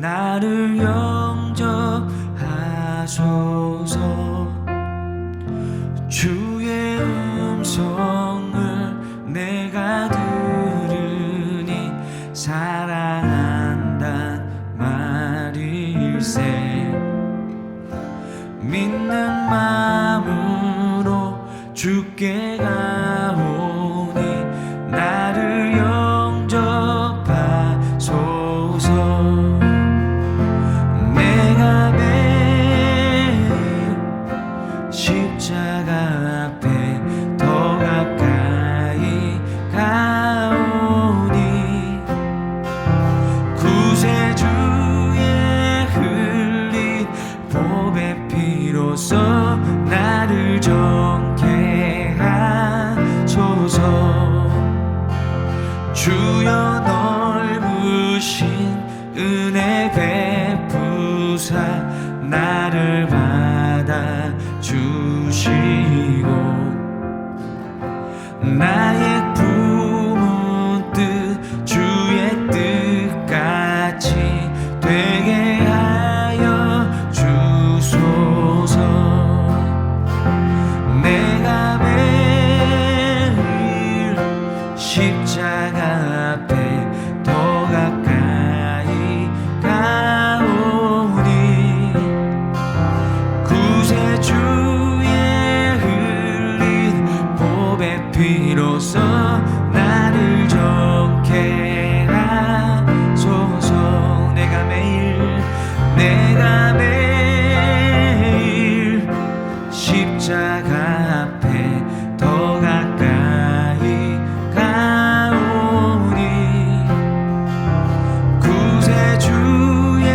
나를 영접하소서. 주의 음성을 내가 들으니 사랑한단 말일세. 믿는 마음으로 주께 가오니 나를 영접하소서. 내가 매일 십자가 앞에 더 가까이 가오니 구세주의 흘린 보배 피로써 나를 정케 하소서. 주여 넓으신 은혜 베푸사 나를 받아주시고 나의 품은 뜻 주의 뜻같이 되게 하여 주소서. 내가 매일 십자가 앞에 더 가까이 가오니 구세주의 흘린 보배 피로써 나를 정케 하소서. 내가 매일 십자가 앞에 더 가까이 가오니 구세주의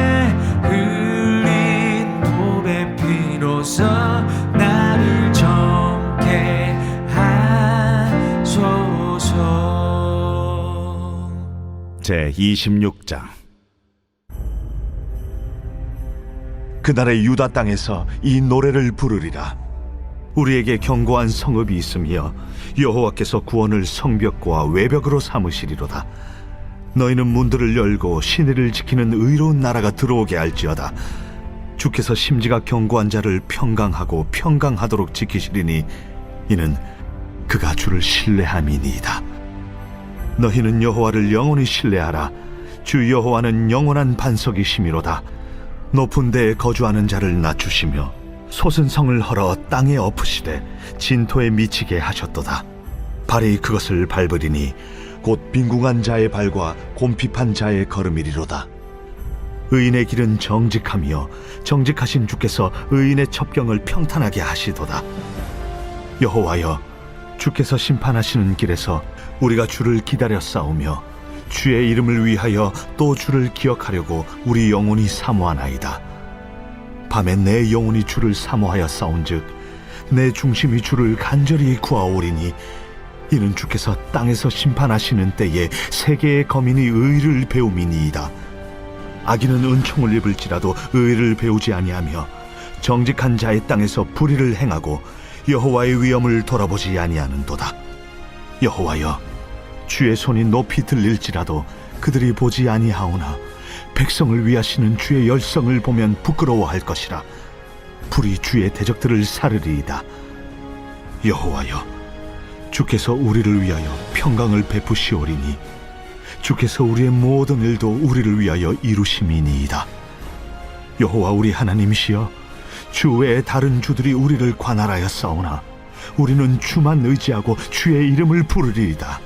흘린 보배 피로써 나를 정케 하소서. 제26장. 그날의 유다 땅에서 이 노래를 부르리라. 우리에게 견고한 성읍이 있으며 여호와께서 구원을 성벽과 외벽으로 삼으시리로다. 너희는 문들을 열고 시내를 지키는 의로운 나라가 들어오게 할지어다. 주께서 심지가 견고한 자를 평강하고 평강하도록 지키시리니 이는 그가 주를 신뢰함이니이다. 너희는 여호와를 영원히 신뢰하라. 주 여호와는 영원한 반석이시미로다. 높은 데에 거주하는 자를 낮추시며 솟은 성을 헐어 땅에 엎으시되 진토에 미치게 하셨도다. 발이 그것을 밟으리니 곧 빈궁한 자의 발과 곰핍한 자의 걸음이리로다. 의인의 길은 정직하며 정직하신 주께서 의인의 첩경을 평탄하게 하시도다. 여호와여, 주께서 심판하시는 길에서 우리가 주를 기다려 싸우며 주의 이름을 위하여 또 주를 기억하려고 우리 영혼이 사모하나이다. 밤에 내 영혼이 주를 사모하여 싸운즉 내 중심이 주를 간절히 구하오리니 이는 주께서 땅에서 심판하시는 때에 세계의 거민이 의를 배움이니이다. 악인은 은총을 입을지라도 의를 배우지 아니하며 정직한 자의 땅에서 불의를 행하고 여호와의 위엄을 돌아보지 아니하는도다. 여호와여, 주의 손이 높이 들릴지라도 그들이 보지 아니하오나 백성을 위하시는 주의 열성을 보면 부끄러워할 것이라. 불이 주의 대적들을 사르리이다. 여호와여, 주께서 우리를 위하여 평강을 베푸시오리니 주께서 우리의 모든 일도 우리를 위하여 이루심이니이다. 여호와 우리 하나님이시여, 주 외에 다른 주들이 우리를 관할하여 싸우나 우리는 주만 의지하고 주의 이름을 부르리이다.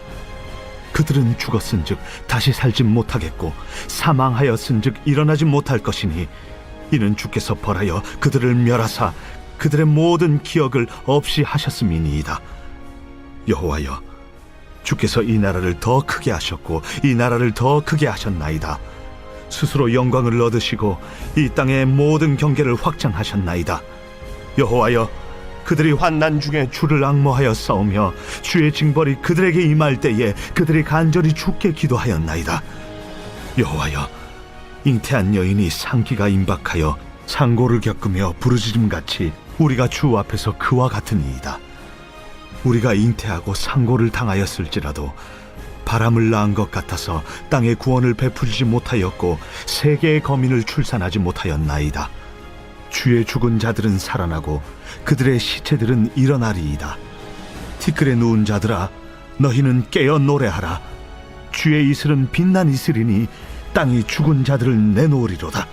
그들은 죽었은즉 다시 살지 못하겠고 사망하였은즉 일어나지 못할 것이니 이는 주께서 벌하여 그들을 멸하사 그들의 모든 기억을 없이 하셨음이니이다. 여호와여, 주께서 이 나라를 더 크게 하셨고 이 나라를 더 크게 하셨나이다. 스스로 영광을 얻으시고 이 땅의 모든 경계를 확장하셨나이다. 여호와여, 그들이 환난 중에 주를 앙모하여 싸우며 주의 징벌이 그들에게 임할 때에 그들이 간절히 주께 기도하였나이다. 여호와여, 잉태한 여인이 상기가 임박하여 상고를 겪으며 부르짖음같이 우리가 주 앞에서 그와 같으니이다. 우리가 잉태하고 상고를 당하였을지라도 바람을 낳은 것 같아서 땅에 구원을 베풀지 못하였고 세계의 거민을 출산하지 못하였나이다. 주의 죽은 자들은 살아나고 그들의 시체들은 일어나리이다. 티끌에 누운 자들아, 너희는 깨어 노래하라. 주의 이슬은 빛난 이슬이니 땅이 죽은 자들을 내놓으리로다.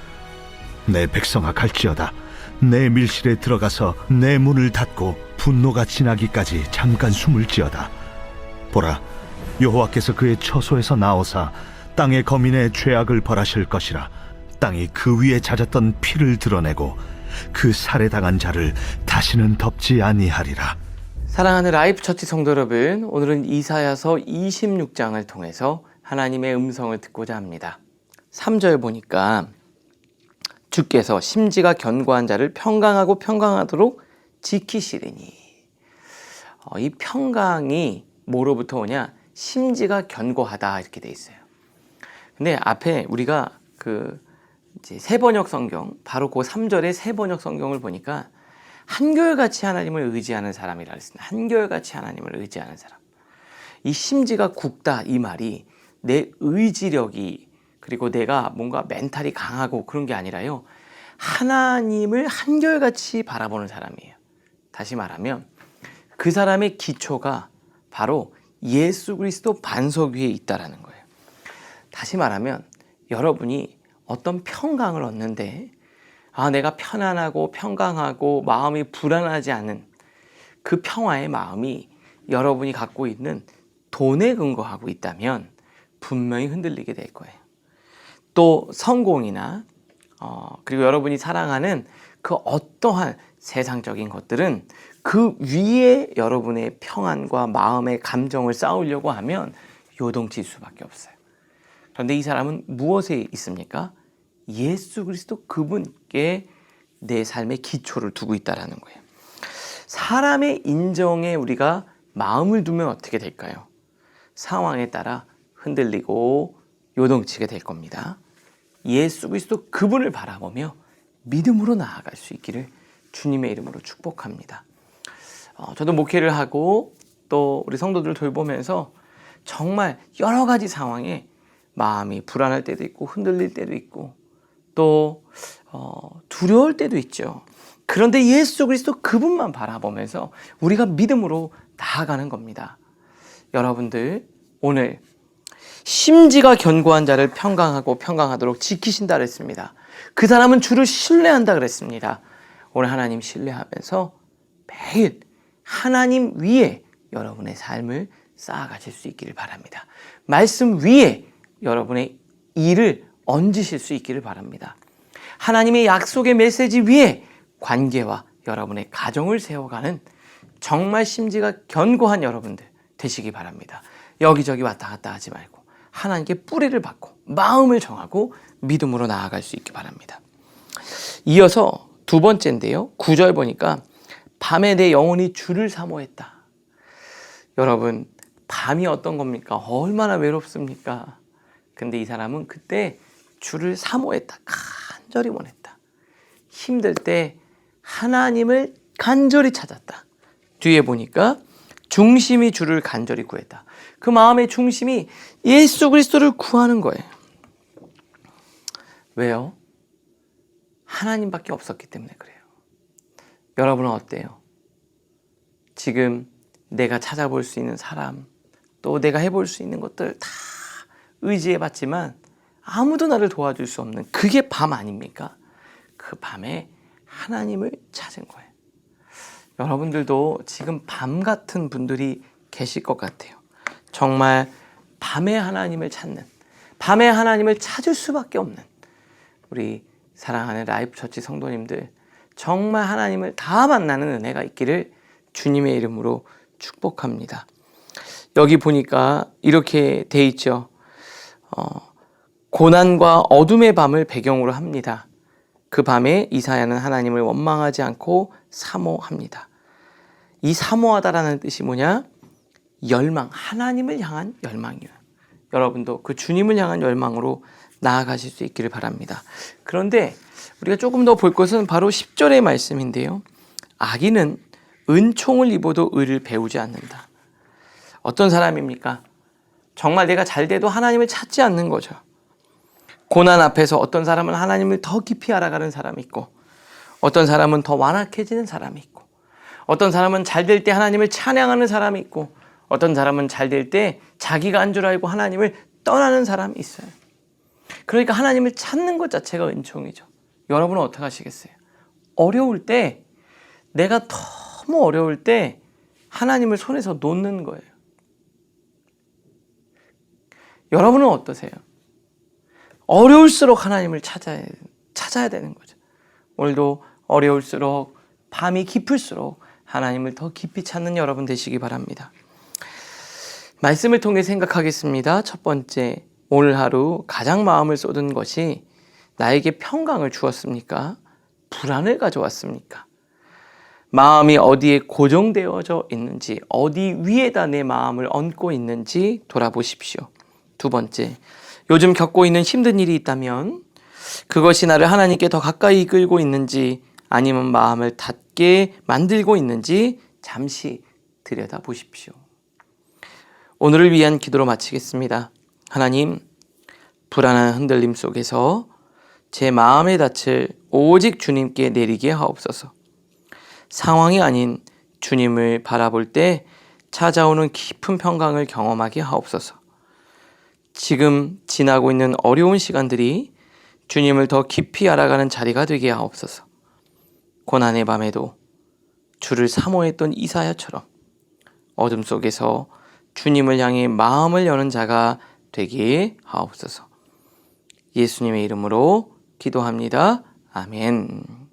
내 백성아 갈지어다. 내 밀실에 들어가서 내 문을 닫고 분노가 지나기까지 잠깐 숨을지어다. 보라, 여호와께서 그의 처소에서 나오사 땅의 거민의 죄악을 벌하실 것이라. 땅이 그 위에 잦았던 피를 드러내고 그 살해당한 자를 다시는 덮지 아니하리라. 사랑하는 라이프 처치 성도 여러분, 오늘은 이사야서 26장을 통해서 하나님의 음성을 듣고자 합니다. 3절 보니까 주께서 심지가 견고한 자를 평강하고 평강하도록 지키시리니, 이 평강이 뭐로부터 오냐? 심지가 견고하다, 이렇게 돼 있어요. 근데 앞에 우리가 이제 세번역 성경, 바로 그 3절의 세번역 성경을 보니까 한결같이 하나님을 의지하는 사람이라 했습니다. 한결같이 하나님을 의지하는 사람. 이 심지가 굳다, 이 말이 내 의지력이, 그리고 내가 뭔가 멘탈이 강하고 그런 게 아니라요, 하나님을 한결같이 바라보는 사람이에요. 다시 말하면 그 사람의 기초가 바로 예수 그리스도 반석 위에 있다라는 거예요. 다시 말하면 여러분이 어떤 평강을 얻는데, 내가 편안하고 평강하고 마음이 불안하지 않은 그 평화의 마음이 여러분이 갖고 있는 돈에 근거하고 있다면 분명히 흔들리게 될 거예요. 또 성공이나 그리고 여러분이 사랑하는 그 어떠한 세상적인 것들은 그 위에 여러분의 평안과 마음의 감정을 쌓으려고 하면 요동칠 수밖에 없어요. 그런데 이 사람은 무엇에 있습니까? 예수 그리스도 그분께 내 삶의 기초를 두고 있다는 거예요. 사람의 인정에 우리가 마음을 두면 어떻게 될까요? 상황에 따라 흔들리고 요동치게 될 겁니다. 예수 그리스도 그분을 바라보며 믿음으로 나아갈 수 있기를 주님의 이름으로 축복합니다. 저도 목회를 하고 또 우리 성도들을 돌보면서 정말 여러 가지 상황에 마음이 불안할 때도 있고 흔들릴 때도 있고 또 두려울 때도 있죠. 그런데 예수 그리스도 그분만 바라보면서 우리가 믿음으로 나아가는 겁니다. 여러분들, 오늘 심지가 견고한 자를 평강하고 평강하도록 지키신다 그랬습니다. 그 사람은 주를 신뢰한다 그랬습니다. 오늘 하나님 신뢰하면서 매일 하나님 위에 여러분의 삶을 쌓아가실 수 있기를 바랍니다. 말씀 위에 여러분의 일을 얹으실 수 있기를 바랍니다. 하나님의 약속의 메시지 위에 관계와 여러분의 가정을 세워가는 정말 심지가 견고한 여러분들 되시기 바랍니다. 여기저기 왔다 갔다 하지 말고 하나님께 뿌리를 받고 마음을 정하고 믿음으로 나아갈 수 있기 바랍니다. 이어서 두 번째인데요, 9절 보니까 밤에 내 영혼이 주를 사모했다. 여러분, 밤이 어떤 겁니까? 얼마나 외롭습니까? 근데 이 사람은 그때 주를 사모했다. 간절히 원했다. 힘들 때 하나님을 간절히 찾았다. 뒤에 보니까 중심이 주를 간절히 구했다. 그 마음의 중심이 예수 그리스도를 구하는 거예요. 왜요? 하나님밖에 없었기 때문에 그래요. 여러분은 어때요? 지금 내가 찾아볼 수 있는 사람, 또 내가 해볼 수 있는 것들 다 의지해봤지만 아무도 나를 도와줄 수 없는 그게 밤 아닙니까? 그 밤에 하나님을 찾은 거예요. 여러분들도 지금 밤 같은 분들이 계실 것 같아요. 정말 밤에 하나님을 찾는, 밤에 하나님을 찾을 수밖에 없는 우리 사랑하는 라이프 처치 성도님들, 정말 하나님을 다 만나는 은혜가 있기를 주님의 이름으로 축복합니다. 여기 보니까 이렇게 돼 있죠. 고난과 어둠의 밤을 배경으로 합니다. 그 밤에 이사야는 하나님을 원망하지 않고 사모합니다. 이 사모하다라는 뜻이 뭐냐? 열망, 하나님을 향한 열망이에요. 여러분도 그 주님을 향한 열망으로 나아가실 수 있기를 바랍니다. 그런데 우리가 조금 더 볼 것은 바로 10절의 말씀인데요. 악인은 은총을 입어도 의를 배우지 않는다. 어떤 사람입니까? 정말 내가 잘 돼도 하나님을 찾지 않는 거죠. 고난 앞에서 어떤 사람은 하나님을 더 깊이 알아가는 사람이 있고, 어떤 사람은 더 완악해지는 사람이 있고, 어떤 사람은 잘 될 때 하나님을 찬양하는 사람이 있고, 어떤 사람은 잘 될 때 자기가 한 줄 알고 하나님을 떠나는 사람이 있어요. 그러니까 하나님을 찾는 것 자체가 은총이죠. 여러분은 어떻게 하시겠어요? 어려울 때, 내가 너무 어려울 때 하나님을 손에서 놓는 거예요. 여러분은 어떠세요? 어려울수록 하나님을 찾아야 되는 거죠. 오늘도 어려울수록, 밤이 깊을수록 하나님을 더 깊이 찾는 여러분 되시기 바랍니다. 말씀을 통해 생각하겠습니다. 첫 번째, 오늘 하루 가장 마음을 쏟은 것이 나에게 평강을 주었습니까? 불안을 가져왔습니까? 마음이 어디에 고정되어져 있는지, 어디 위에다 내 마음을 얹고 있는지 돌아보십시오. 두 번째, 요즘 겪고 있는 힘든 일이 있다면 그것이 나를 하나님께 더 가까이 이끌고 있는지, 아니면 마음을 닫게 만들고 있는지 잠시 들여다보십시오. 오늘을 위한 기도로 마치겠습니다. 하나님, 불안한 흔들림 속에서 제 마음의 닻을 오직 주님께 내리게 하옵소서. 상황이 아닌 주님을 바라볼 때 찾아오는 깊은 평강을 경험하게 하옵소서. 지금 지나고 있는 어려운 시간들이 주님을 더 깊이 알아가는 자리가 되게 하옵소서. 고난의 밤에도 주를 사모했던 이사야처럼 어둠 속에서 주님을 향해 마음을 여는 자가 되게 하옵소서. 예수님의 이름으로 기도합니다. 아멘.